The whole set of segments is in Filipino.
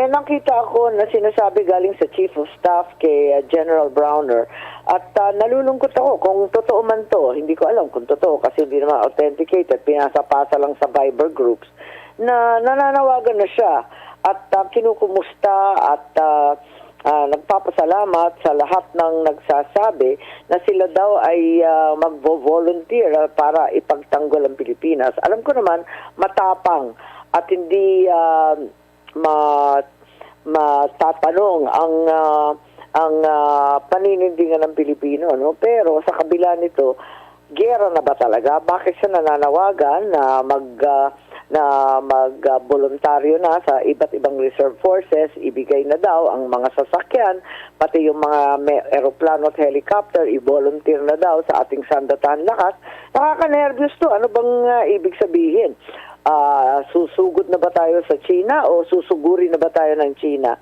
May nakita ako na sinasabi galing sa Chief of Staff kay General Browner at nalulungkot ako kung totoo man to. Hindi ko alam kung totoo kasi hindi naman authenticated. Pinasa-pasa lang sa Viber groups na nananawagan na siya at kinukumusta at nagpapasalamat sa lahat ng nagsasabi na sila daw ay magvo-volunteer para ipagtanggol ang Pilipinas. Alam ko naman matapang at hindi matatanong ang paninindigan ng Pilipino, no? Pero sa kabila nito, gera na ba talaga? Bakit siya nananawagan na mag-voluntaryo na sa iba't ibang reserve forces, ibigay na daw ang mga sasakyan, pati yung mga aeroplano at helicopter, i-volunteer na daw sa ating sandatahan lakas. Nakaka-nervyos to. Ano bang ibig sabihin? Susugod na ba tayo sa China o susuguri na ba tayo ng China?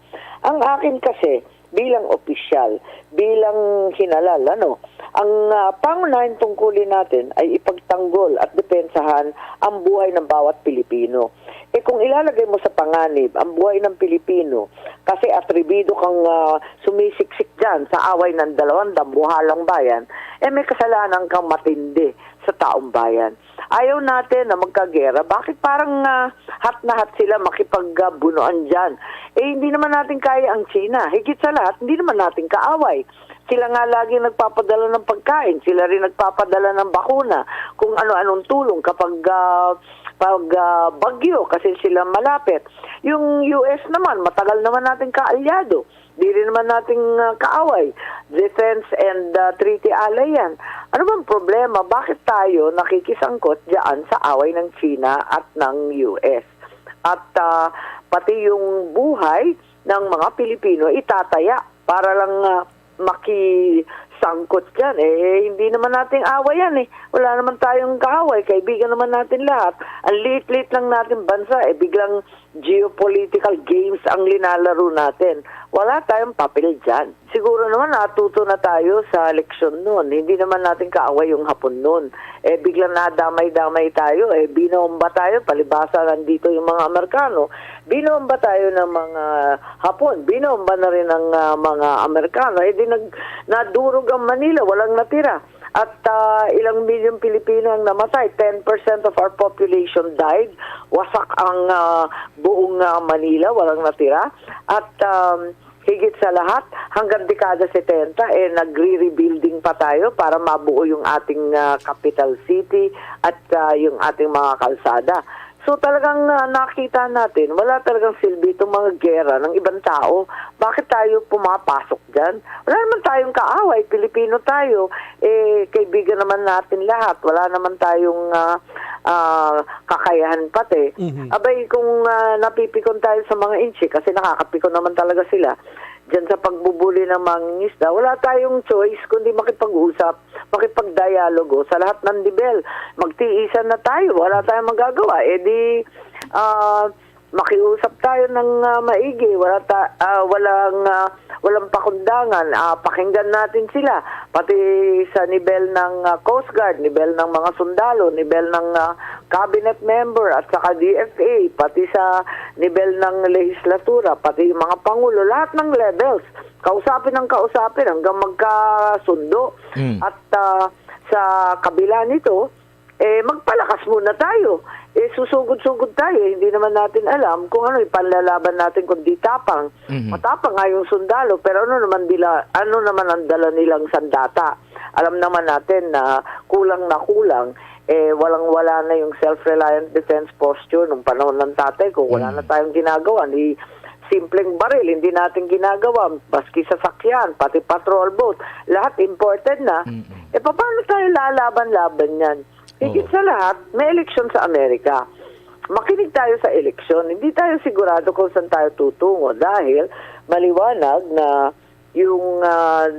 Ang akin kasi, bilang opisyal, bilang hinalal, ang pangunahing tungkulin natin ay ipagtanggol at depensahan ang buhay ng bawat Pilipino. Kung ilalagay mo sa panganib ang buhay ng Pilipino, kasi atribido kang sumisiksik dyan sa away ng dalawang dambuhalang bayan, may kasalanan kang matindi sa taong bayan. Ayaw natin na magkagera. Bakit parang hat na hat sila makipagbunuan dyan? Hindi naman natin kaya ang China. Higit sa lahat, hindi naman natin kaaway. Sila nga lagi nagpapadala ng pagkain. Sila rin nagpapadala ng bakuna. Kung ano-anong tulong kapag bagyo kasi sila malapit. Yung US naman, matagal naman natin kaalyado. Di rin naman nating kaaway. Defense and Treaty ally yan. Ano bang problema? Bakit tayo nakikisangkot dyan sa away ng China at ng US? At pati yung buhay ng mga Pilipino itataya para lang makisangkot dyan. Hindi naman nating away yan eh. Wala naman tayong kaaway. Kaibigan naman natin lahat. Ang liit-liit lang natin bansa. Biglang geopolitical games ang linalaro natin. Wala tayong papel dyan. Siguro naman natuto na tayo sa leksyon noon. Hindi naman natin kaaway yung Hapon noon. Biglang nadamay-damay tayo. Binomba tayo. Palibasa nandito yung mga Amerikano. Binomba tayo ng mga Hapon. Binomba na rin ng mga Amerikano. Nadurog ang Manila. Walang natira. At ilang milyong Pilipino ang namatay. 10% of our population died. Wasak ang buong Manila. Walang natira. At higit sa lahat, hanggang dekada 70, nagre-rebuilding pa tayo para mabuo yung ating capital city at yung ating mga kalsada. So talagang nakita natin, wala talagang silbi itong mga gera ng ibang tao. Bakit tayo pumapasok dyan? Wala naman tayong kaaway, Pilipino tayo. Kaibigan naman natin lahat. Wala naman tayong kakayahan pati. Abay, kung napipikon tayo sa mga inchi, kasi nakakapikon naman talaga sila, dyan sa pagbubuli ng mangingisda, wala tayong choice kundi makipag-usap, makipag-dialogo sa lahat ng nivel. Magtiisan na tayo, wala tayong magagawa. Makiusap tayo ng maigi, walang pakundangan, pakinggan natin sila, pati sa nivel ng Coast Guard, nivel ng mga sundalo, nivel ng cabinet member at saka DFA, pati sa nivel ng legislatura, pati yung mga pangulo, lahat ng levels, kausapin hanggang magkasundo. At sa kabila nito, magpalakas muna tayo. Susugod-sugod tayo. Hindi naman natin alam kung ano ipanlalaban natin kundi tapang. Matapang nga yung sundalo, pero ano naman ang dala nilang sandata? Alam naman natin na kulang, walang-wala na yung self-reliant defense posture nung panahon ng tatay ko. Wala na tayong ginagawa. Simpleng baril, hindi natin ginagawa. Baski sasakyan, pati patrol boat. Lahat imported na. Paano tayo lalaban-laban yan? Higit sa lahat, may eleksyon sa Amerika. Makinig tayo sa eleksyon. Hindi tayo sigurado kung saan tayo tutungo dahil maliwanag na yung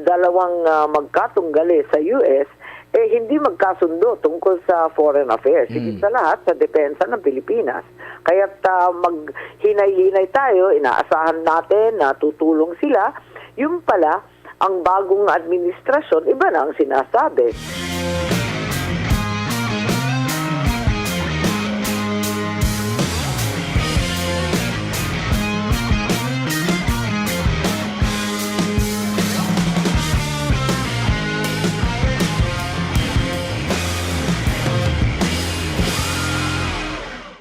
dalawang magkatunggali sa US hindi magkasundo tungkol sa foreign affairs. Higit sa lahat, sa depensa ng Pilipinas. Kaya't maghinay-hinay tayo, inaasahan natin na tutulong sila. Yung pala, ang bagong administrasyon, iba na ang sinasabi.